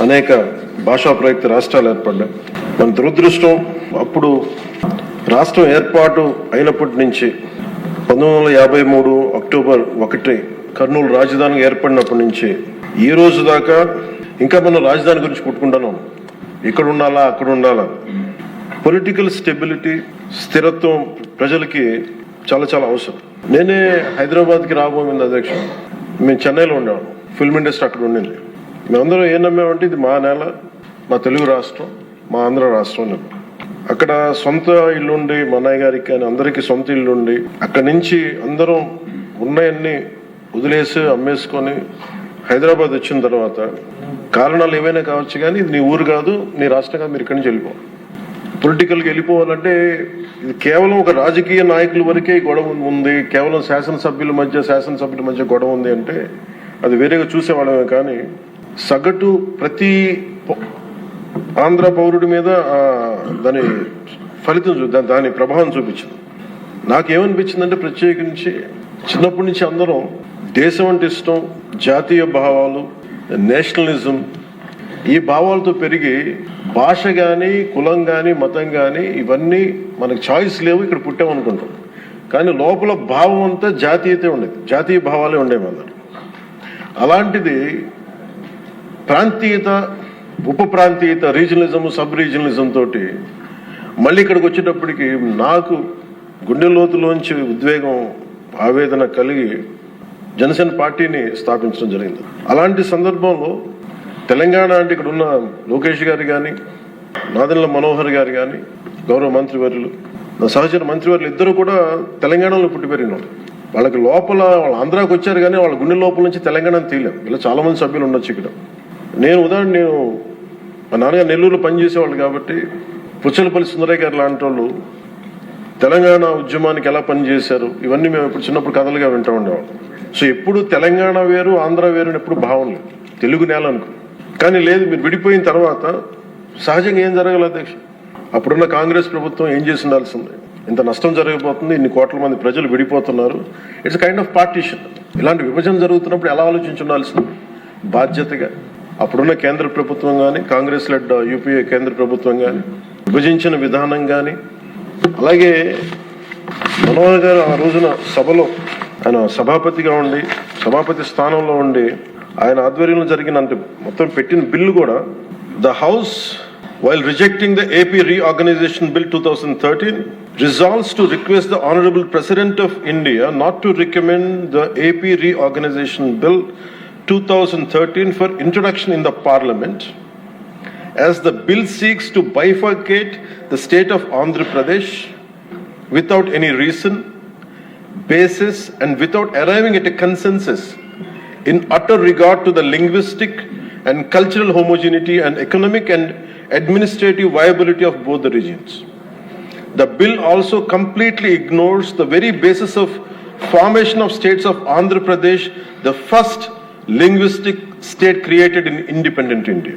అనేక భాషా ప్రయుక్త రాష్ట్రాలు ఏర్పడ్డాయి. మన దురదృష్టం అప్పుడు రాష్ట్రం ఏర్పాటు అయినప్పటి నుంచి 1953 అక్టోబర్ 1 కర్నూలు రాజధానిగా ఏర్పడినప్పటి నుంచి ఈ రోజు దాకా ఇంకా మనం రాజధాని గురించి కొట్టుకుంటున్నాం. ఇక్కడ ఉండాలా, అక్కడ ఉండాలా. పొలిటికల్ స్టెబిలిటీ, స్థిరత్వం ప్రజలకి చాలా చాలా అవసరం. నేనే హైదరాబాద్కి రాబోయింది అధ్యక్ష. మేము చెన్నైలో ఉండేవాళ్ళం. ఫిల్మ్ ఇండస్ట్రీ అక్కడ ఉండింది. మేమందరం ఏం నమ్మామంటే ఇది మా నేల, మా తెలుగు రాష్ట్రం, మా ఆంధ్ర రాష్ట్రం. అక్కడ సొంత ఇల్లుండి, మా అన్నయ్య గారికి కానీ అందరికీ సొంత ఇల్లుండి, అక్కడి నుంచి అందరం ఉన్నాయన్నీ వదిలేసి అమ్మేసుకొని హైదరాబాద్ వచ్చిన తర్వాత కారణాలు ఏవైనా కావచ్చు కానీ ఇది నీ ఊరు కాదు, నీ రాష్ట్రం కాదు, మీరు ఇక్కడి నుంచి వెళ్ళిపోవాలి. పొలిటికల్గా వెళ్ళిపోవాలంటే ఇది కేవలం ఒక రాజకీయ నాయకుల వరకే గొడవ ఉంది, కేవలం శాసనసభ్యుల మధ్య గొడవ ఉంది అంటే అది వేరేగా చూసేవాళ్ళమే. కానీ సగటు ప్రతి ఆంధ్ర పౌరుడి మీద దాని ఫలితం దాని ప్రభావం చూపించింది. నాకేమనిపించిందంటే ప్రత్యేకించి చిన్నప్పటి నుంచి అందరం దేశం అంటే ఇష్టం, జాతీయ భావాలు, నేషనలిజం, ఈ భావాలతో పెరిగి భాష కానీ, కులం కానీ, మతం కానీ ఇవన్నీ మనకు చాయిస్ లేవు, ఇక్కడ పుట్టామనుకుంటాం. కానీ లోపల భావం అంతా జాతీయతే ఉండేది, జాతీయ భావాలే ఉండేవి అందరు. అలాంటిది ప్రాంతీయత, ఉప ప్రాంతీయత, రీజనలిజం, సబ్ రీజనలిజం తోటి మళ్ళీ ఇక్కడికి వచ్చేటప్పటికి నాకు గుండె లోతులోంచి ఉద్వేగం, ఆవేదన కలిగి జనసేన పార్టీని స్థాపించడం జరిగింది. అలాంటి సందర్భంలో తెలంగాణ అంటే ఇక్కడ ఉన్న లోకేష్ గారు కానీ, నాదెండ్ల మనోహర్ గారు కానీ, గౌరవ మంత్రివర్యులు, నా సహచర మంత్రివర్యులు ఇద్దరు కూడా తెలంగాణలో పుట్టి పెరిగిన వాళ్ళకి లోపల వాళ్ళు ఆంధ్రాకి వచ్చారు కానీ వాళ్ళ గుండె లోపల నుంచి తెలంగాణను తీయలేం. ఇలా చాలా మంది సభ్యులు ఉండొచ్చు ఇక్కడ. నేను మా నాన్నగారు నెల్లూరులో పనిచేసేవాళ్ళు కాబట్టి పుచ్చలపల్లి సుందరయ్య గారు లాంటి వాళ్ళు తెలంగాణ ఉద్యమానికి ఎలా పనిచేశారు ఇవన్నీ మేము ఇప్పుడు చిన్నప్పుడు కథలుగా వింటూ ఉండేవాళ్ళం. సో ఎప్పుడు తెలంగాణ వేరు, ఆంధ్ర వేరు అని ఎప్పుడు భావం లేదు, తెలుగు నేల అనుకో. కానీ లేదు, మీరు విడిపోయిన తర్వాత సహజంగా ఏం జరగాలి అధ్యక్ష? అప్పుడున్న కాంగ్రెస్ ప్రభుత్వం ఏం చేసి ఉండాల్సింది? ఇంత నష్టం జరగబోతుంది, ఇన్ని కోట్ల మంది ప్రజలు విడిపోతున్నారు, ఇట్స్ కైండ్ ఆఫ్ పార్టీషన్. ఇలాంటి విభజన జరుగుతున్నప్పుడు ఎలా ఆలోచించి ఉండాల్సింది? బాధ్యతగా అప్పుడున్న కేంద్ర ప్రభుత్వం కానీ, కాంగ్రెస్ లెడ్ యూపీఏ కేంద్ర ప్రభుత్వం కానీ, విభజించిన విధానం కానీ, అలాగే మనోహర్ గారు ఆ రోజున సభలో ఆయన సభాపతిగా ఉండి, సభాపతి స్థానంలో ఉండి ఆయన ఆధ్వర్యంలో జరిగిన మొత్తం పెట్టిన బిల్లు కూడా, the house while rejecting the AP Reorganization Bill 2013 resolves to request the Honorable President of India not to recommend the AP Reorganization Bill 2013 for introduction in the Parliament, as the bill seeks to bifurcate the state of Andhra Pradesh without any reason, basis and without arriving at a consensus in utter regard to the linguistic and cultural homogeneity and economic and administrative viability of both the regions. The bill also completely ignores the very basis of formation of states of Andhra Pradesh, the first linguistic state created in independent India.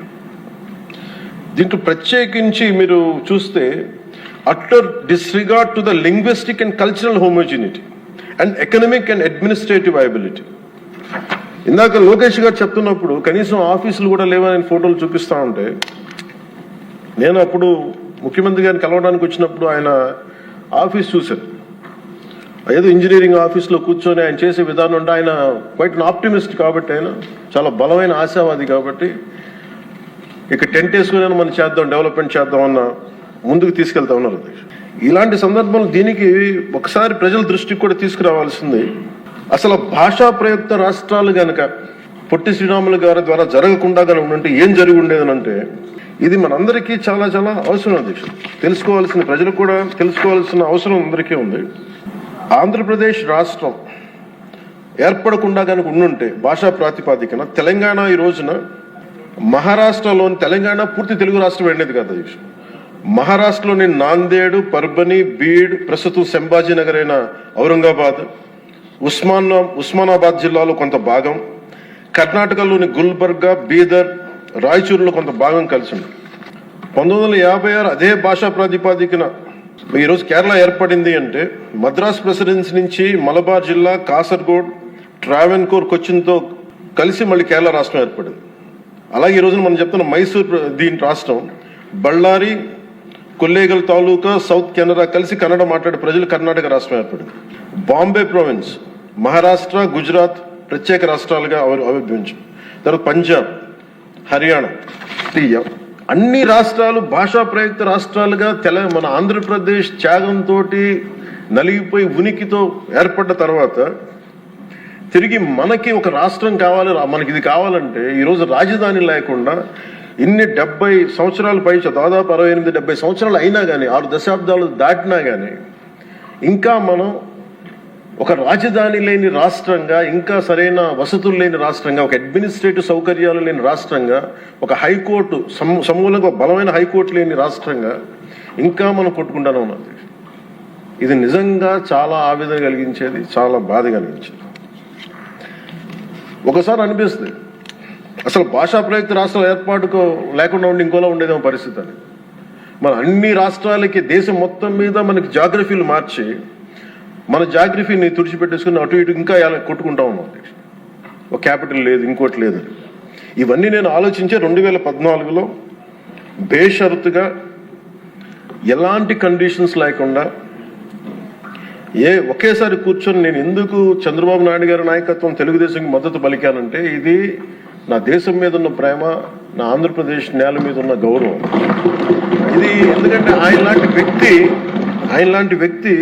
దీంట్లో ప్రత్యేకించి మీరు చూస్తే utter disregard to the linguistic and cultural homogeneity and economic and administrative viability. ఇందాక లోకేష్ గారు చెప్తున్నప్పుడు కనీసం ఆఫీసులు కూడా లేవని ఫోటోలు చూపిస్తా ఉంటే, నేను అప్పుడు ముఖ్యమంత్రి గారిని కలవడానికి వచ్చినప్పుడు ఆయన ఆఫీస్ చూశాను. ఏదో ఇంజనీరింగ్ ఆఫీస్లో కూర్చొని ఆయన చేసే విధానం ఉంటే, ఆయన క్వైట్ అన్ ఆప్టిమిస్ట్ కాబట్టి, ఆయన చాలా బలమైన ఆశావాది కాబట్టి ఇక టెంట్ వేసుకుని మనం చేద్దాం, డెవలప్మెంట్ చేద్దామన్న ముందుకు తీసుకెళ్తా ఉన్నారు. ఇలాంటి సందర్భంలో దీనికి ఒకసారి ప్రజల దృష్టికి కూడా తీసుకురావాల్సింది. అసలు భాషా ప్రయుక్త రాష్ట్రాలు కనుక పొట్టి శ్రీరాములు గారి ద్వారా జరగకుండా కనుక ఉంటే ఏం జరిగి ఉండేదనంటే, ఇది మనందరికీ చాలా చాలా అవసరం అధ్యక్షుడు. తెలుసుకోవాల్సిన, ప్రజలకు కూడా తెలుసుకోవాల్సిన అవసరం అందరికీ ఉంది. ఆంధ్రప్రదేశ్ రాష్ట్రం ఏర్పడకుండా కనుక ఉండుంటే భాషా ప్రాతిపాదికన తెలంగాణ ఈ రోజున మహారాష్ట్రలోని, తెలంగాణ పూర్తి తెలుగు రాష్ట్రం వెళ్ళేది కదా అధ్యక్షుడు. మహారాష్ట్రలోని నాందేడు, పర్బని, బీడ్, ప్రస్తుతం సంభాజీనగర్ అయిన ఔరంగాబాద్, ఉస్మానాబాద్ జిల్లాలో కొంత భాగం, కర్ణాటకలోని గుల్బర్గా, బీదర్, రాయచూరులో కొంత భాగం కలిసి ఉంది. 1956 అదే భాషా ప్రాతిపాదికన ఈరోజు కేరళ ఏర్పడింది అంటే, మద్రాస్ ప్రెసిడెన్సీ నుంచి మలబార్ జిల్లా, కాసర్గోడ్, ట్రావెన్కోర్, కొచ్చిన్తో కలిసి మళ్ళీ కేరళ రాష్ట్రం ఏర్పడింది. అలాగే ఈ రోజున మనం చెప్తున్న మైసూర్ దీని రాష్ట్రం, బళ్ళారి, కొల్లేగల్ తాలూకా, సౌత్ కెనరా కలిసి కన్నడ మాట్లాడే ప్రజలు కర్ణాటక రాష్ట్రం ఏర్పడింది. బాంబే ప్రావిన్స్, మహారాష్ట్ర, గుజరాత్ ప్రత్యేక రాష్ట్రాలుగా ఆవిర్భవించాయి. తర్వాత పంజాబ్, హర్యానా, అన్ని రాష్ట్రాలు భాషా ప్రయుక్త రాష్ట్రాలుగా మన ఆంధ్రప్రదేశ్ త్యాగంతో నలిగిపోయి ఉనికితో ఏర్పడ్డ తర్వాత తిరిగి మనకి ఒక రాష్ట్రం కావాలి, మనకి ఇది కావాలంటే ఈరోజు రాజధాని లేకుండా ఇన్ని 70 సంవత్సరాల పై, దాదాపు 68-70 సంవత్సరాలు అయినా కానీ, 6 దశాబ్దాలు దాటినా కానీ ఇంకా మనం ఒక రాజధాని లేని రాష్ట్రంగా, ఇంకా సరైన వసతులు లేని రాష్ట్రంగా, ఒక అడ్మినిస్ట్రేటివ్ సౌకర్యాలు లేని రాష్ట్రంగా, ఒక హైకోర్టు సమూలంగా బలమైన హైకోర్టు లేని రాష్ట్రంగా ఇంకా మనం కొట్టుకుంటానే ఉన్నది. ఇది నిజంగా చాలా ఆవేదన కలిగించేది, చాలా బాధ కలిగించేది. ఒకసారి అనిపిస్తుంది అసలు భాషా ప్రయుక్త రాష్ట్రాల ఏర్పాటుకు లేకుండా ఉండి ఇంకోలా ఉండేదేమో పరిస్థితి అని. మన అన్ని రాష్ట్రాలకి దేశం మొత్తం మీద మనకి జాగ్రఫీలు మార్చి మన జాగ్రఫీని తుడిచిపెట్టేసుకుని అటు ఇటు ఇంకా కొట్టుకుంటా ఉన్నాం. ఒక క్యాపిటల్ లేదు, ఇంకోటి లేదు. ఇవన్నీ నేను ఆలోచించే 2014లో బేషరతుగా ఎలాంటి కండిషన్స్ లేకుండా ఒకేసారి కూర్చొని నేను ఎందుకు చంద్రబాబు నాయుడు గారి నాయకత్వం తెలుగుదేశంకి మద్దతు పలికానంటే ఇది నా దేశం మీద ఉన్న ప్రేమ, నా ఆంధ్రప్రదేశ్ నేల మీద ఉన్న గౌరవం. ఇది ఎందుకంటే ఆయన లాంటి వ్యక్తి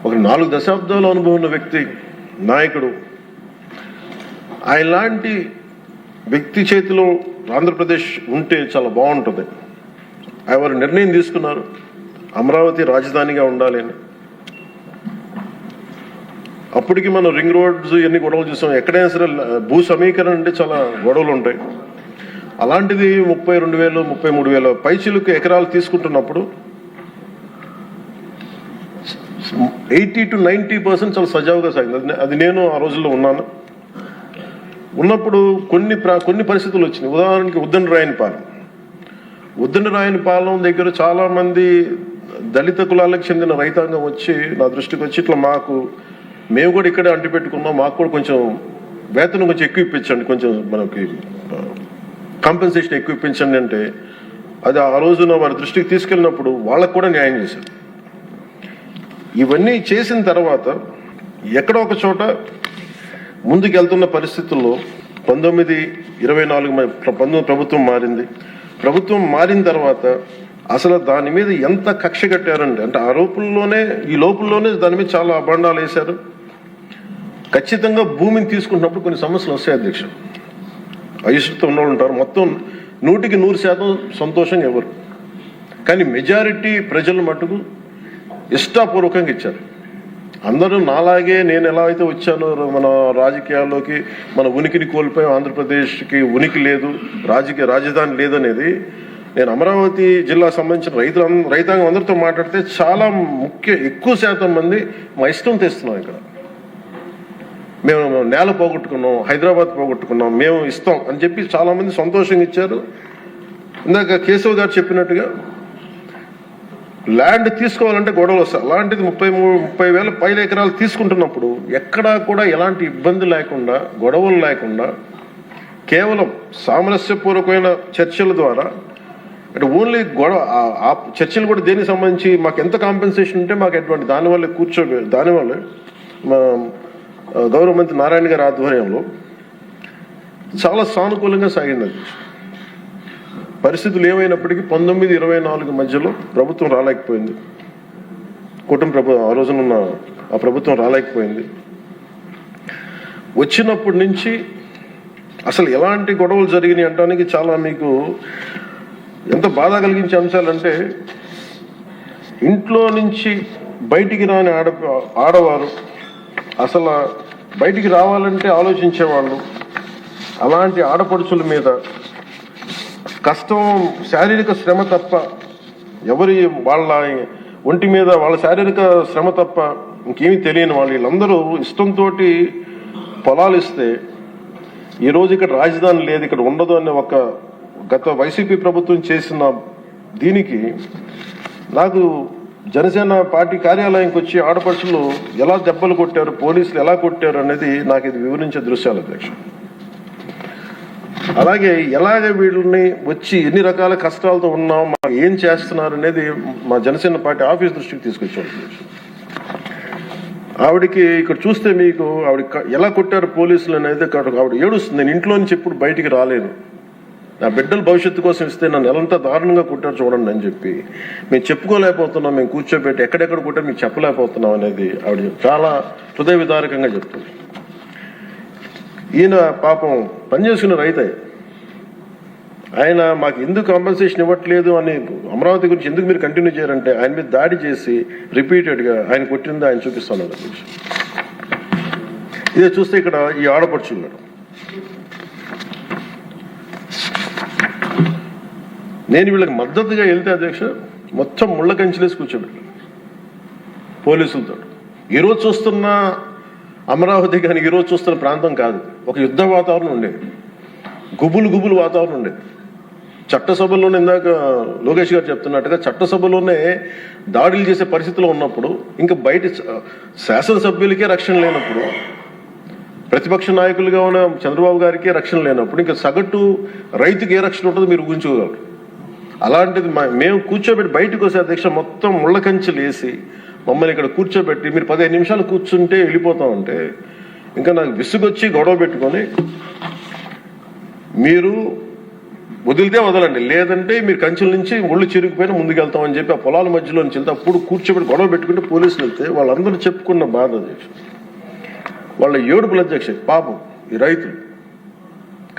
ఒక 4 దశాబ్దాల అనుభవం ఉన్న వ్యక్తి, నాయకుడు. ఆయన లాంటి వ్యక్తి చేతిలో ఆంధ్రప్రదేశ్ ఉంటే చాలా బాగుంటుంది. వారు నిర్ణయం తీసుకున్నారు అమరావతి రాజధానిగా ఉండాలి అని. అప్పటికి మనం రింగ్ రోడ్స్ ఇవన్నీ గొడవలు చూసాం. ఎక్కడైనా సరే భూ సమీకరణ అంటే చాలా గొడవలు ఉంటాయి. అలాంటిది 32,000 33,000 పైచిలకు ఎకరాలు తీసుకుంటున్నప్పుడు 80 to 90% చాలా సజావుగా సాగింది. అది నేను ఆ రోజుల్లో ఉన్నప్పుడు కొన్ని పరిస్థితులు వచ్చినాయి. ఉదాహరణకి ఉద్దండరాయనిపాలెం దగ్గర చాలా మంది దళిత కులాలకు చెందిన రైతాంగం వచ్చి నా దృష్టికి వచ్చి ఇట్లా మేము కూడా ఇక్కడే అంటి పెట్టుకున్నాం, మాకు కూడా కొంచెం వేతనం కొంచెం ఎక్కువ ఇప్పించండి, కొంచెం మనకి కాంపెన్సేషన్ ఎక్కువ ఇప్పించండి అంటే అది ఆ రోజున వారి దృష్టికి తీసుకెళ్ళినప్పుడు వాళ్ళకు కూడా న్యాయం చేశారు. ఇవన్నీ చేసిన తర్వాత ఎక్కడో ఒక చోట ముందుకు వెళ్తున్న పరిస్థితుల్లో 1924 ప్రభుత్వం మారింది. ప్రభుత్వం మారిన తర్వాత అసలు దాని మీద ఎంత కక్ష కట్టారండి అంటే ఈ లోపుల్లోనే దాని మీద చాలా అభండాలు వేశారు. ఖచ్చితంగా భూమిని తీసుకుంటున్నప్పుడు కొన్ని సమస్యలు వస్తాయి అధ్యక్ష. అయిష్టతో ఉన్నోళ్ళు ఉంటారు, మొత్తం 100% సంతోషంగా ఎవరు, కానీ మెజారిటీ ప్రజలు మటుకు ఇష్టాపూర్వకంగా ఇచ్చారు. అందరూ నాలాగే నేను ఎలా అయితే వచ్చానో మన రాజకీయాల్లోకి మన ఉనికిని కోల్పోయాం, ఆంధ్రప్రదేశ్కి ఉనికి లేదు, రాజధాని లేదనేది నేను అమరావతి జిల్లా సంబంధించిన రైతాంగం అందరితో మాట్లాడితే చాలా ఎక్కువ శాతం మంది మా ఇష్టం తెస్తున్నాం. ఇక్కడ మేము నేల పోగొట్టుకున్నాం, హైదరాబాద్ పోగొట్టుకున్నాం, మేము ఇస్తాం అని చెప్పి చాలా మంది సంతోషంగా ఇచ్చారు. ఇందాక కేశవ్ గారు చెప్పినట్టుగా ల్యాండ్ తీసుకోవాలంటే గొడవలు వస్తాయి. అలాంటిది 30,000 పైన ఎకరాలు తీసుకుంటున్నప్పుడు ఎక్కడా కూడా ఎలాంటి ఇబ్బంది లేకుండా, గొడవలు లేకుండా, కేవలం సామరస్యపూర్వకమైన చర్చల ద్వారా అంటే ఓన్లీ ఆ చర్చలు కూడా దేనికి సంబంధించి మాకు ఎంత కాంపెన్సేషన్ ఉంటే మాకు ఎటువంటి దానివల్ల మా గౌరవ మంత్రి నారాయణ గారి ఆధ్వర్యంలో చాలా సానుకూలంగా సాగింది. పరిస్థితులు ఏమైనప్పటికీ 1924 మధ్యలో ప్రభుత్వం రాలేకపోయింది. ఆ రోజున ఉన్న ఆ ప్రభుత్వం రాలేకపోయింది. వచ్చినప్పటి నుంచి అసలు ఎలాంటి గొడవలు జరిగినాయి అంటానికి చాలా మీకు ఎంత బాధ కలిగించే అంశాలంటే, ఇంట్లో నుంచి బయటికి రాని ఆడవారు అసలు బయటికి రావాలంటే ఆలోచించేవాళ్ళు. అలాంటి ఆడపడుచుల మీద కష్టం, శారీరక శ్రమ తప్ప వాళ్ళ ఒంటి మీద వాళ్ళ శారీరక శ్రమ తప్ప ఇంకేమీ తెలియని వీళ్ళందరూ ఇష్టంతో పొలాలు ఇస్తే ఈరోజు ఇక్కడ రాజధాని లేదు, ఇక్కడ ఉండదు అనే ఒక గత వైసీపీ ప్రభుత్వం చేసిన దీనికి నాకు జనసేన పార్టీ కార్యాలయంకి వచ్చి ఆడపడుచులు ఎలా దెబ్బలు కొట్టారు, పోలీసులు ఎలా కొట్టారు అనేది నాకు ఇది వివరించే దృశ్యాలు అధ్యక్ష. అలాగే ఎలాగ వీళ్ళని వచ్చి ఎన్ని రకాల కష్టాలతో ఉన్నాం, మాకు ఏం చేస్తున్నారు అనేది మా జనసేన పార్టీ ఆఫీస్ దృష్టికి తీసుకొచ్చాం. ఆవిడికి ఇక్కడ చూస్తే మీకు ఆవిడ ఎలా కొట్టారు పోలీసులు అనేది ఆవిడ ఏడుస్తుంది. నేను ఇంట్లో నుంచి ఎప్పుడు బయటికి రాలేను, నా బిడ్డల భవిష్యత్తు కోసం ఇస్తే నన్ను ఎలాంతా దారుణంగా కొట్టారు చూడండి అని చెప్పి మేము చెప్పుకోలేకపోతున్నాం, మేము కూర్చోబెట్టి ఎక్కడెక్కడ కొట్టారు మీకు చెప్పలేకపోతున్నాం అనేది ఆవిడ చాలా హృదయ విదారకంగా చెప్తుంది. ఈయన పాపం పనిచేసుకున్న రైతే, ఆయన మాకు ఎందుకు కాంపెన్సేషన్ ఇవ్వట్లేదు అని అమరావతి గురించి ఎందుకు మీరు కంటిన్యూ చేయారంటే ఆయన మీద దాడి చేసి రిపీటెడ్గా ఆయన కొట్టింది ఆయన చూపిస్తున్నారు. ఇదే చూస్తే ఇక్కడ ఈ ఆడపడుచున్నాడు. నేను వీళ్ళకి మద్దతుగా వెళ్తే అధ్యక్ష మొత్తం ముళ్ళ కంచెలేసి కూర్చోబెట్టాను పోలీసులతో. ఈరోజు చూస్తున్న అమరావతి కానీ ఈరోజు చూస్తున్న ప్రాంతం కాదు, ఒక యుద్ధ వాతావరణం ఉండేది, గుబులు వాతావరణం ఉండేది. చట్టసభలోనే ఇందాక లోకేష్ గారు చెప్తున్నట్టుగా చట్టసభలోనే దాడులు చేసే పరిస్థితిలో ఉన్నప్పుడు, ఇంకా బయట శాసనసభ్యులకే రక్షణ లేనప్పుడు, ప్రతిపక్ష నాయకులుగా ఉన్న చంద్రబాబు గారికి రక్షణ లేనప్పుడు, ఇంకా సగటు రైతుకి ఏ రక్షణ ఉంటుందో మీరు ఊహించుకోగలరు. అలాంటిది మేము కూర్చోబెట్టి బయటకు వస్తే అధ్యక్ష మొత్తం ముళ్ళ కంచెలు వేసి మమ్మల్ని ఇక్కడ కూర్చోబెట్టి మీరు 15 నిమిషాలు కూర్చుంటే వెళ్ళిపోతామంటే ఇంకా నాకు విసుగొచ్చి గొడవ పెట్టుకొని మీరు వదిలితే వదలండి, లేదంటే మీరు కంచెల నుంచి ఒళ్ళు చిరిగిపోయినా ముందుకెళ్తామని చెప్పి ఆ పొలాల మధ్యలో నుంచి వెళ్తే అప్పుడు కూర్చోబెట్టి గొడవ పెట్టుకుంటే పోలీసులు వెళ్తే వాళ్ళందరూ చెప్పుకున్న బాధ అధ్యక్ష, వాళ్ళ ఏడుపుల అధ్యక్ష, పాపం ఈ రైతులు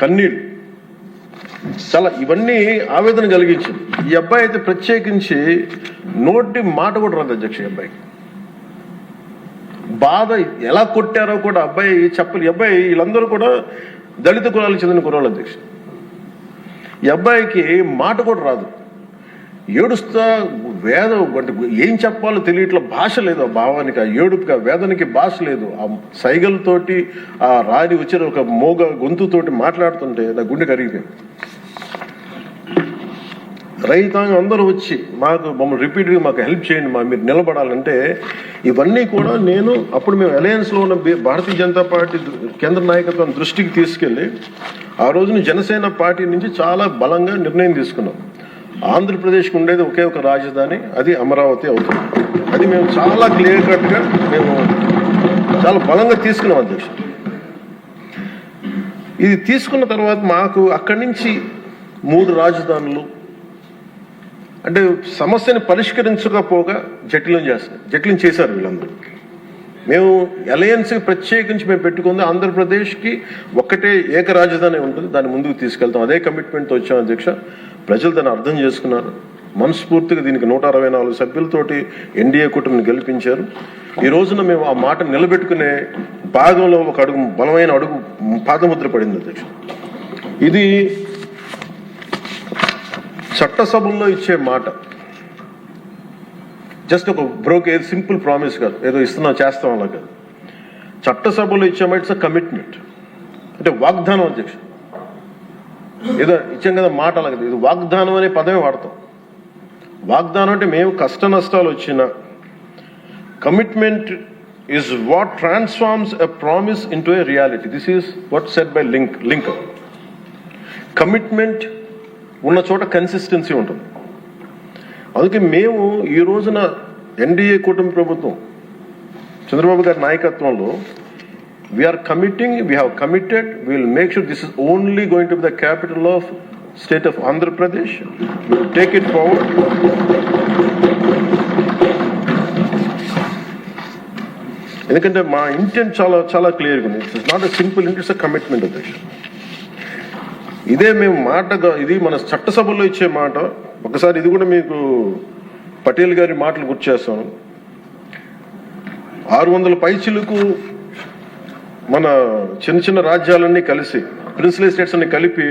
కన్నీళ్ళు చాలా ఇవన్నీ ఆవేదన కలిగించింది. ఈ అబ్బాయి అయితే ప్రత్యేకించి నోటి మాట కూడా రాదు అధ్యక్ష. ఈ అబ్బాయికి బాధ ఎలా కొట్టారో కూడా అబ్బాయి చెప్పలు. ఈ అబ్బాయి వీళ్ళందరూ కూడా దళిత కులాలకు చెందిన కుర్రాళ్ళు అధ్యక్ష. ఈ అబ్బాయికి మాట కూడా రాదు, ఏడుస్తా అంటే ఏం చెప్పాలో తెలియట్ల, భాష లేదు ఆ భావానికి, ఆ ఏడుపుకి, ఆ వేదనకి భాష లేదు. ఆ సైగలతోటి ఆ రాని వచ్చిన ఒక మోగ గొంతుతోటి మాట్లాడుతుంటే నా గుండె కరిగిపోయింది. రైతాంగం అందరూ వచ్చి మమ్మల్ని రిపీటెడ్గా మాకు హెల్ప్ చేయండి, మీరు నిలబడాలంటే ఇవన్నీ కూడా నేను అప్పుడు మేము అలయన్స్లో ఉన్న భారతీయ జనతా పార్టీ కేంద్ర నాయకత్వం దృష్టికి తీసుకెళ్ళి ఆ రోజున జనసేన పార్టీ నుంచి చాలా బలంగా నిర్ణయం తీసుకున్నాం. ఆంధ్రప్రదేశ్కి ఉండేది ఒకే ఒక రాజధాని, అది అమరావతి అవుతుంది. అది మేము చాలా క్లియర్ కట్గా మేము చాలా బలంగా తీసుకున్నాం అధ్యక్ష. ఇది తీసుకున్న తర్వాత మాకు అక్కడి నుంచి 3 రాజధానులు అంటే సమస్యని పరిష్కరించకపోగా జటిలం చేశారు వీళ్ళందరూ. మేము అలయన్స్కి ప్రత్యేకించి మేము పెట్టుకుంది ఆంధ్రప్రదేశ్కి ఒక్కటే ఏక రాజధాని ఉంటుంది, దాన్ని ముందుకు తీసుకెళ్తాం, అదే కమిట్మెంట్తో వచ్చాం అధ్యక్ష. ప్రజలు దాన్ని అర్థం చేసుకున్నారు, మనస్ఫూర్తిగా దీనికి 164 సభ్యులతోటి ఎన్డీఏ కూటమిని గెలిపించారు. ఈ రోజున మేము ఆ మాట నిలబెట్టుకునే భాగంలో ఒక అడుగు బలమైన అడుగు పాదముద్ర పడింది అధ్యక్ష. ఇది చట్టసభల్లో ఇచ్చే మాట జస్ట్ ఒక సింపుల్ ప్రామిస్ కాదు, ఏదో చేస్తాం అలా కాదు. చట్టసభలో ఇచ్చే మాట ఇట్స్ అ కమిట్మెంట్, అంటే వాగ్దానం అధ్యక్ష. ఏదో ఇచ్చాం కదా మాట అలా కదా, ఇది వాగ్దానం అనే పదమే వాడతాం. వాగ్దానం అంటే మేము కష్ట నష్టాలు వచ్చిన commitment is what transforms a promise into a reality. This is what said by Lincoln. Commitment ఉన్న చోట కన్సిస్టెన్సీ ఉంటుంది. అందుకే మేము ఈ రోజున ఎన్డీఏ కూటమి ప్రభుత్వం చంద్రబాబు గారి నాయకత్వంలో we are committing, we have committed, we will make sure this is only going to be the capital of state of Andhra Pradesh. We will take it forward. ఎందుకంటే మా ఇంటెంట్ చాలా చాలా క్లియర్గా ఉంది. It's not a simple intent, it's a commitment అధ్యక్ష. ఇదే మేము మాటగా, ఇది మన చట్టసభల్లో ఇచ్చే మాట. ఒకసారి ఇది కూడా మీకు పటేల్ గారి మాటలు గుర్తు చేస్తాను. 600 పైచిలకు మన చిన్న చిన్న రాజ్యాలన్నీ కలిసి, ప్రిన్సిపల్ స్టేట్స్ అన్ని కలిపి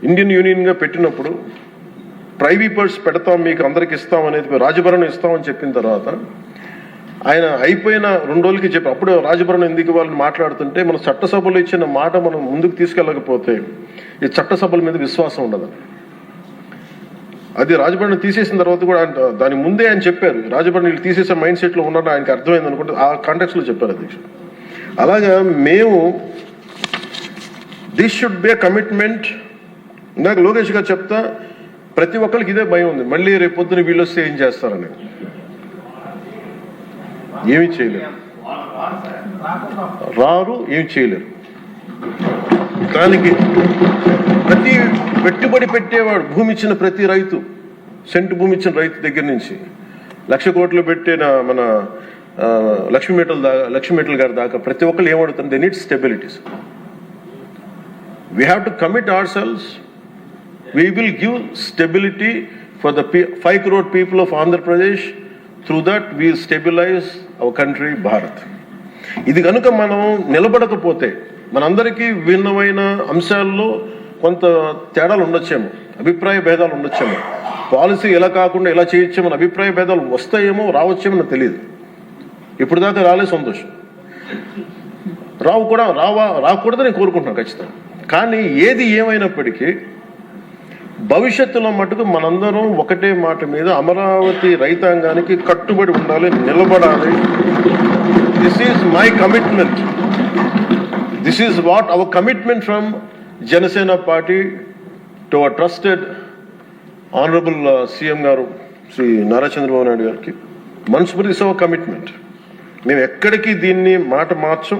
ఇండియన్ యూనియన్గా పెట్టినప్పుడు ప్రైవీ పర్స్ పెడతాం, మీకు అందరికి ఇస్తాం అనేది, రాజభరణం ఇస్తామని చెప్పిన తర్వాత ఆయన అయిపోయిన 2 రోజులకి చెప్పి అప్పుడు రాజభరణం ఎందుకు వాళ్ళని మాట్లాడుతుంటే, మన చట్టసభలో ఇచ్చిన మాట మనం ముందుకు తీసుకెళ్ళకపోతే ఈ చట్టసభల మీద విశ్వాసం ఉండదు. అది రాజభరణం తీసేసిన తర్వాత కూడా దాని ముందే ఆయన చెప్పారు, రాజభరణం వీళ్ళు తీసేసే మైండ్ సెట్లో ఉన్నారని ఆయనకి అర్థమైంది అనుకుంటే ఆ కాంటెక్స్లో చెప్పారు అధ్యక్ష. అలాగా మేము this should be a commitment ఇందాక లోకేష్ గారు చెప్తా, ప్రతి ఒక్కరికి ఇదే భయం ఉంది, మళ్ళీ రేపు పొద్దున వీళ్ళు వస్తే ఏం చేస్తారని. ఏమీ చేయలేరు, రారు, ఏమి చేయలేరు. దానికి ప్రతి పెట్టుబడి పెట్టేవాడు, భూమి ఇచ్చిన ప్రతి రైతు, సెంటు భూమి ఇచ్చిన రైతు దగ్గర నుంచి 1,00,000 కోట్లు పెట్టిన మన లక్ష్మీ గారి దాకా ప్రతి ఒక్కరు ఏమడుతుంది, they need stabilities. We have to commit our selves. We will give stability for the 5 crore people of Andhra Pradesh. Through that we stabilize our country Bharat. ఇది కనుక మనం నిలబడకపోతే, మనందరికీ భిన్నమైన అంశాల్లో కొంత తేడాలు ఉండొచ్చేమో, అభిప్రాయ భేదాలు ఉండొచ్చేమో, పాలసీ ఎలా కాకుండా ఎలా చేయొచ్చేమో అభిప్రాయ భేదాలు వస్తాయేమో, రావచ్చేమో నాకు తెలియదు. ఇప్పుడు దాకా రాలే, సంతోషం. రాకూడదని నేను కోరుకుంటున్నాను ఖచ్చితంగా. కానీ ఏది ఏమైనప్పటికీ భవిష్యత్తులో మటుకు మనందరం ఒకటే మాట మీద అమరావతి రైతాంగానికి కట్టుబడి ఉండాలి, నిలబడాలి. This is my commitment. This is what our commitment from Janasena party to our trusted honourable CM గారు శ్రీ నారా చంద్రబాబు నాయుడు గారికి. మనస్ఫూర్తి ఇస్ అవర్ కమిట్మెంట్. మేము ఎక్కడికి దీన్ని మాట మార్చం,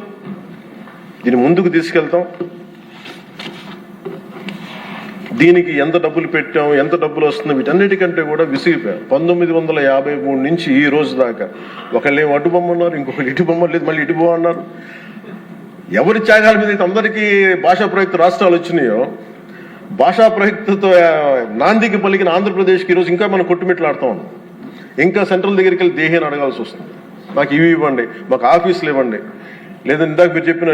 దీన్ని ముందుకు తీసుకెళ్తాం. దీనికి ఎంత డబ్బులు పెట్టాం, ఎంత డబ్బులు వస్తుంది, వీటన్నిటికంటే కూడా విసిగిపోయాం. 1953 నుంచి ఈ రోజు దాకా ఒకళ్ళేమో అటు బొమ్మ ఉన్నారు, ఇంకొకరు ఇటు బొమ్మ లేదు, మళ్ళీ ఇటు బొమ్మ అన్నారు. ఎవరి త్యాగాల మీద అయితే అందరికీ భాషా ప్రయుక్త రాష్ట్రాలు వచ్చినాయో, భాషా ప్రయుక్తతో నాందికి పలికిన ఆంధ్రప్రదేశ్కి ఈరోజు ఇంకా మనం కొట్టుమిట్లాడుతూ ఉన్నాం. ఇంకా సెంట్రల్ దగ్గరికి వెళ్ళి దేహాన్ని అడగాల్సి వస్తుంది. మాకు ఇవి ఇవ్వండి, మాకు ఆఫీసులు ఇవ్వండి, లేదా ఇందాక మీరు చెప్పిన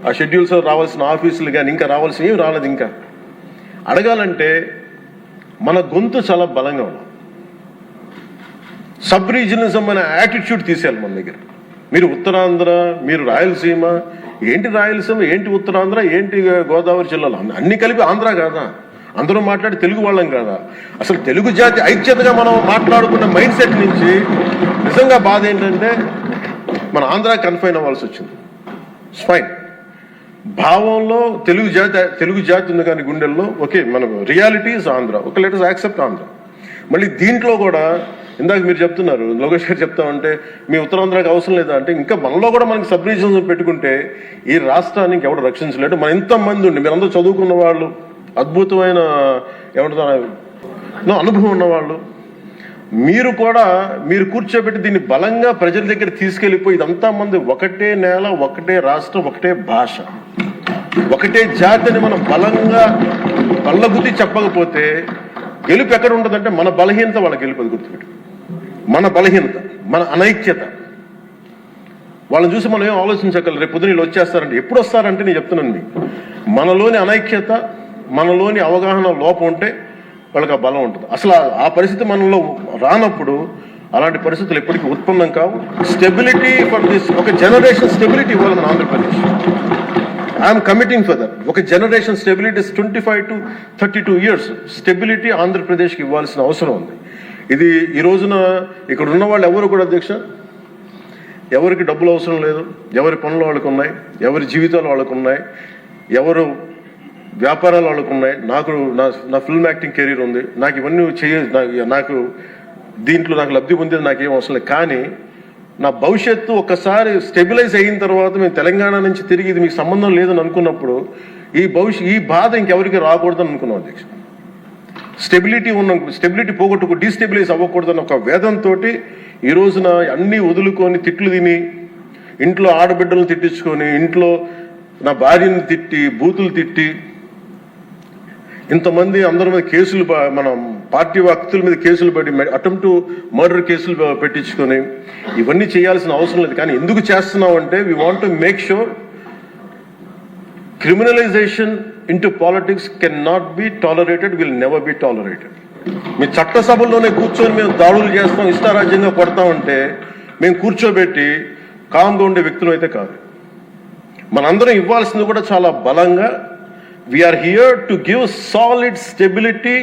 ఆ షెడ్యూల్స్ రావాల్సిన ఆఫీసులు కానీ ఇంకా రావాల్సిన ఏమి రాలేదు. ఇంకా అడగాలంటే మన గొంతు చాలా బలంగా ఉన్నాం. సబ్ రీజనలిజం అనే యాటిట్యూడ్ తీసేయాలి మన దగ్గర. మీరు ఉత్తరాంధ్ర, మీరు రాయలసీమ, ఏంటి రాయలసీమ, ఏంటి ఉత్తరాంధ్ర, ఏంటి గోదావరి జిల్లాలో అన్ని కలిపి ఆంధ్ర కాదా? అందరూ మాట్లాడి తెలుగు వాళ్ళం కాదా? అసలు తెలుగు జాతి ఐక్యతగా మనం మాట్లాడుకున్న మైండ్ సెట్ నుంచి నిజంగా బాధ ఏంటంటే మన ఆంధ్ర కన్ఫైన్ అవ్వాల్సి వచ్చింది. ఫైన్, భావంలో తెలుగు జాతి ఉంది కానీ గుండెల్లో ఓకే, మన రియాలిటీస్ ఆంధ్ర, ఒక లెటర్స్ యాక్సెప్ట్ ఆంధ్ర. మళ్ళీ దీంట్లో కూడా ఇందాక మీరు చెప్తున్నారు, లోకేష్ గారు చెప్తా ఉంటే మీ ఉత్తరాంధ్రకి అవసరం లేదా అంటే, ఇంకా మనలో కూడా మనకి సబ్ రీజన్స్ పెట్టుకుంటే ఈ రాష్ట్రానికి ఎవడు రక్షించలేడు. మన ఎంతమంది ఉండి, మీరందరూ చదువుకున్న వాళ్ళు, అద్భుతమైన ఏమంటారు అనుభవం ఉన్నవాళ్ళు, మీరు కూర్చోబెట్టి దీన్ని బలంగా ప్రజల దగ్గర తీసుకెళ్ళిపోయి ఇదంతా మంది ఒకటే నేల, ఒకటే రాష్ట్రం, ఒకటే భాష, ఒకటే జాతిని మనం బలంగా బల్లగుద్ది చెప్పకపోతే గెలుపు ఎక్కడ ఉంటుందంటే మన బలహీనత వాళ్ళ గెలుపు. అది గుర్తుపెట్టు, మన బలహీనత, మన అనైక్యత. వాళ్ళని చూసి మనం ఏం ఆలోచించగలరు, రేపు పొద్దున వీళ్ళు వచ్చేస్తారంటే. ఎప్పుడు వస్తారంటే నేను చెప్తున్నాను మీకు, మనలోని అనైక్యత, మనలోని అవగాహన లోపం ఉంటే వాళ్ళకి ఆ బలం ఉంటుంది. అసలు ఆ పరిస్థితి మనలో రానప్పుడు అలాంటి పరిస్థితులు ఎప్పటికీ ఉత్పన్నం కావు. స్టెబిలిటీ ఫర్ దిస్, ఒక జనరేషన్ స్టెబిలిటీ ఇవ్వాలి మన Andhra Pradesh. I'm committing for that. ఒక generation stability 25 to 32 years stability ఆంధ్రప్రదేశ్కి ఇవ్వాల్సిన అవసరం ఉంది. ఇది ఈ రోజున ఇక్కడ ఉన్న వాళ్ళు ఎవరు కూడా అధ్యక్ష, ఎవరికి డబ్బులు అవసరం లేదు, ఎవరి పనులు వాళ్ళకు ఉన్నాయి, ఎవరి జీవితాలు వాళ్ళకు ఉన్నాయి, ఎవరు వ్యాపారాలు వాళ్ళకు ఉన్నాయి. నా ఫిల్మ్ యాక్టింగ్ కెరీర్ ఉంది, నాకు ఇవన్నీ నాకు దీంట్లో నాకు లబ్ధి పొందేది నాకేం అవసరం లేదు. కానీ నా భవిష్యత్తు ఒక్కసారి స్టెబిలైజ్ అయిన తర్వాత మేము తెలంగాణ నుంచి తిరిగి ఇది మీకు సంబంధం లేదని అనుకున్నప్పుడు ఈ బాధ ఇంకెవరికి రాకూడదని అనుకున్నాం అధ్యక్ష. స్టెబిలిటీ పోగొట్టుకు డీస్టెబిలైజ్ అవ్వకూడదని ఒక వేదంతో ఈ రోజున అన్నీ వదులుకొని, తిట్లు తిని, ఇంట్లో ఆడబిడ్డలను తిట్టించుకొని, ఇంట్లో నా భార్యను తిట్టి, బూతులు తిట్టి, ఇంతమంది అందరి మీద కేసులు, మన పార్టీ వ్యక్తుల మీద కేసులు పడి, అటెంప్ట్ మర్డర్ కేసులు పెట్టించుకొని, ఇవన్నీ చేయాల్సిన అవసరం లేదు. కానీ ఎందుకు చేస్తున్నాం అంటే we want to make sure criminalization into politics can not be tolerated, will never be tolerated. మీ చట్టసభల్లోనే కూర్చొని మేము దాడులు చేస్తాం, ఇష్టారాజ్యంగా కొడతామంటే మేము కూర్చోబెట్టి కామ్గా ఉండే వ్యక్తులు అయితే కాదు. మనందరం ఇవ్వాల్సింది కూడా చాలా బలంగా. We are here to give solid stability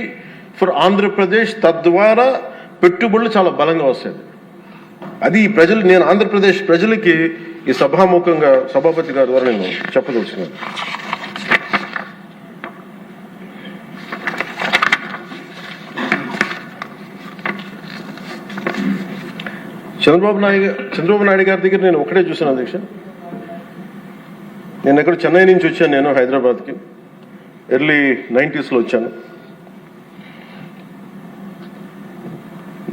for Andhra Pradesh. తద్వారా పెట్టుబడులు చాలా బలంగా వస్తాయి. అది ఈ ప్రజలు, నేను ఆంధ్రప్రదేశ్ ప్రజలకి ఈ సభాపతి గారి ద్వారా నేను చెప్పదలుచుకున్నాను. చంద్రబాబు నాయుడు గారి దగ్గర నేను ఒకటే చూశాను అధ్యక్ష. నేను ఎక్కడ చెన్నై నుంచి వచ్చాను, నేను హైదరాబాద్కి ఎర్లీ 90s వచ్చాను.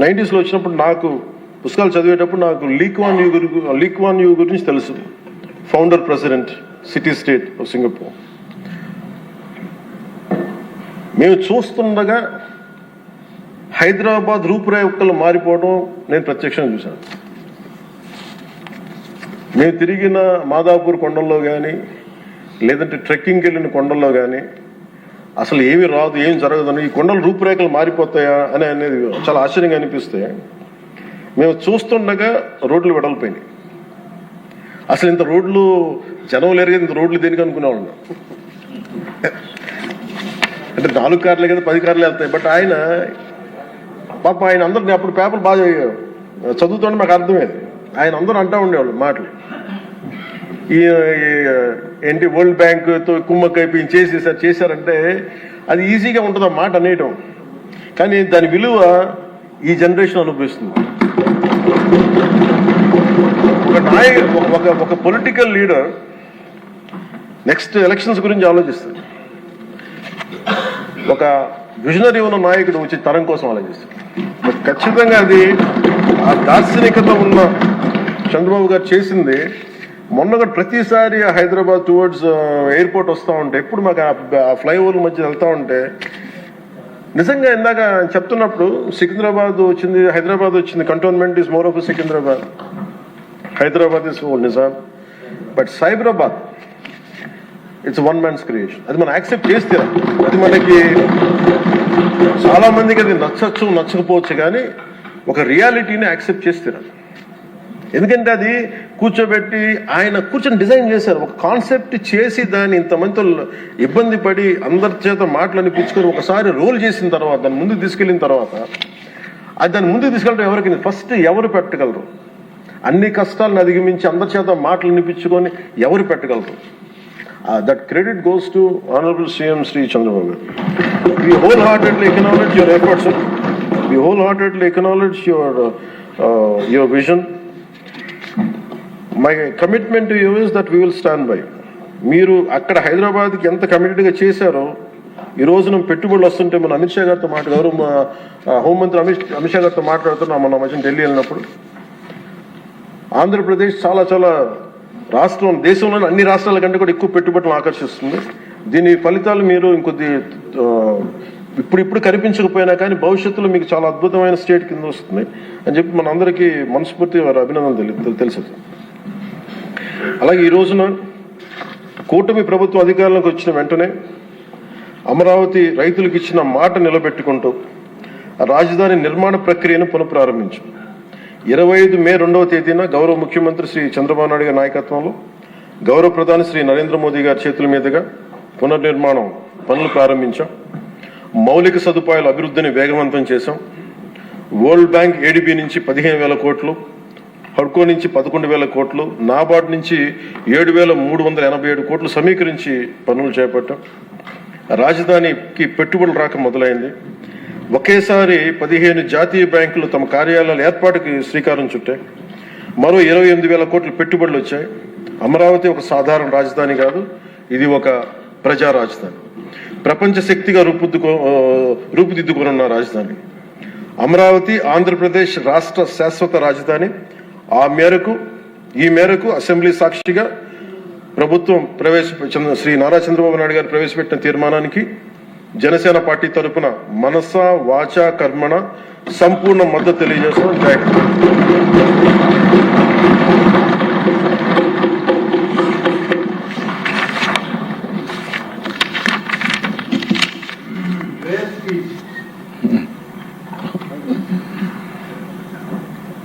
90s వచ్చినప్పుడు నాకు పుస్తకాలు చదివేటప్పుడు నాకు లీ క్వాన్ యూ గురించి తెలుసు. Founder president city state of Singapore. మేము చూస్తుండగా హైదరాబాద్ రూపురేఖలు మారిపోవడం నేను ప్రత్యక్షంగా చూశాను. మేము తిరిగిన మాదాపూర్ కొండల్లో కానీ లేదంటే ట్రెక్కింగ్కి వెళ్ళిన కొండల్లో కానీ అసలు ఏమి రాదు, ఏం జరగదని, ఈ కొండల రూపురేఖలు మారిపోతాయా అని అనేది చాలా ఆశ్చర్యంగా అనిపిస్తే మేము చూస్తుండగా రోడ్లు వెడల్పోయినాయి. అసలు ఇంత రోడ్లు జనం లేరు కదా, ఇంత రోడ్లు దేనికి అనుకునేవాళ్ళం. అంటే 4 కార్లే కదా, 10 కార్లు వెళ్తాయి. బట్ ఆయన పాప ఆయన అందరినీ అప్పుడు పేపర్ బాగా చదువుతుంటే మాకు అర్థమైంది. ఆయన అందరూ అంటూ ఉండేవాళ్ళు మాటలు, ఈ ఏంటి వరల్డ్ బ్యాంకుతో కుమ్మక్కైపోయి చేశారంటే అది ఈజీగా ఉంటుంది ఆ మాట అనేయటం, కానీ దాని విలువ ఈ జనరేషన్ అనుభవిస్తుంది. ఒక పొలిటికల్ లీడర్ నెక్స్ట్ ఎలక్షన్స్ గురించి ఆలోచిస్తాడు. ఒక విజనరీ ఉన్న నాయకుడు వచ్చి తరం కోసం ఆలోచిస్తాడు. ఖచ్చితంగా అది ఆ దార్శనికత ఉన్న చంద్రబాబు గారు చేసింది. మొన్నగా ప్రతిసారి హైదరాబాద్ టువర్డ్స్ ఎయిర్పోర్ట్ వస్తూ ఉంటే, ఎప్పుడు మాకు ఆ ఫ్లైఓవర్ మధ్య వెళ్తూ ఉంటే నిజంగా ఇందాక చెప్తున్నప్పుడు సికింద్రాబాద్ వచ్చింది, హైదరాబాద్ వచ్చింది. Cantonment is more of Secunderabad, Hyderabad is old Nizam. But Cyberabad it's one man's creation. అది మనం యాక్సెప్ట్ చేస్తే అది మనకి చాలా మందికి అది నచ్చచ్చు నచ్చకపోవచ్చు, కానీ ఒక రియాలిటీని యాక్సెప్ట్ చేస్తారు. ఎందుకంటే అది కూర్చోబెట్టి ఆయన కూర్చొని డిజైన్ చేశారు, ఒక కాన్సెప్ట్ చేసి దాన్ని ఇంతమందితో ఇబ్బంది పడి అందరి చేత మాటలు అనిపించుకొని ఒకసారి రోల్ చేసిన తర్వాత దాన్ని ముందుకు తీసుకెళ్ళిన తర్వాత అది దాన్ని ముందుకు తీసుకెళ్ళడం ఎవరికి ఫస్ట్ ఎవరు పెట్టగలరు? అన్ని కష్టాలను అధిగమించి అందరి చేత మాటలు అనిపించుకొని ఎవరు పెట్టగలరు? That credit goes to honourable CM Shri Chandrababu గారు. We wholeheartedly acknowledge your efforts, sir. We wholeheartedly acknowledge your vision. My commitment to you is that we will stand by. మీరు అక్కడ హైదరాబాద్కి ఎంత కమిటెడ్గా చేశారో ఈ రోజున పెట్టుబడులు వస్తుంటే మన అమిత్ షా గారితో మాట్లాడారు, మా హోంమంత్రి అమిత్ షా గారితో మాట్లాడుతున్నాం మన మధ్య ఢిల్లీ వెళ్ళినప్పుడు. ఆంధ్రప్రదేశ్ చాలా చాలా రాష్ట్రం, దేశంలోని అన్ని రాష్ట్రాల కంటే కూడా ఎక్కువ పెట్టుబడులను ఆకర్షిస్తుంది. దీని ఫలితాలు మీరు ఇంకొద్ది ఇప్పుడు కనిపించకపోయినా కానీ భవిష్యత్తులో మీకు చాలా అద్భుతమైన స్టేట్ కింద వస్తుంది అని చెప్పి మన అందరికీ మనస్ఫూర్తిగా వారి అభినందనలు తెలుసు. అలాగే ఈ రోజున కూటమి ప్రభుత్వం అధికారంలోకి వచ్చిన వెంటనే అమరావతి రైతులకు ఇచ్చిన మాట నిలబెట్టుకుంటూ రాజధాని నిర్మాణ ప్రక్రియను పునఃప్రారంభించాం. 25 మే 2వ తేదీన గౌరవ ముఖ్యమంత్రి శ్రీ చంద్రబాబు నాయుడు గారి నాయకత్వంలో గౌరవ ప్రధాని శ్రీ నరేంద్ర మోదీ గారి చేతుల మీదుగా పునర్నిర్మాణం పనులు ప్రారంభించాం. మౌలిక సదుపాయాల అభివృద్ధిని వేగవంతం చేశాం. వరల్డ్ బ్యాంక్ ఏడీబీ నుంచి 15,000 కోట్లు, హడ్కో నుంచి 11,000 కోట్లు, నాబార్డ్ నుంచి 7,387 కోట్లు సమీకరించి పనులు చేపట్టాం. రాజధానికి పెట్టుబడులు రాక మొదలైంది. ఒకేసారి 15 జాతీయ బ్యాంకులు తమ కార్యాలయాల ఏర్పాటుకి శ్రీకారం చుట్టాయి. మరో 28,000 కోట్ల పెట్టుబడులు వచ్చాయి. అమరావతి ఒక సాధారణ రాజధాని కాదు, ఇది ఒక ప్రజా రాజధాని, ప్రపంచ శక్తిగా రూపుదిద్దుకున్న రాజధాని. అమరావతి ఆంధ్రప్రదేశ్ రాష్ట్ర శాశ్వత రాజధాని. ఈ మేరకు అసెంబ్లీ సాక్షిగా ప్రభుత్వం శ్రీ నారా చంద్రబాబు నాయుడు గారు ప్రవేశపెట్టిన తీర్మానానికి జనసేన పార్టీ తరఫున మనస వాచ కర్మణ సంపూర్ణ మద్దతు తెలియజేస్తున్నాం. జై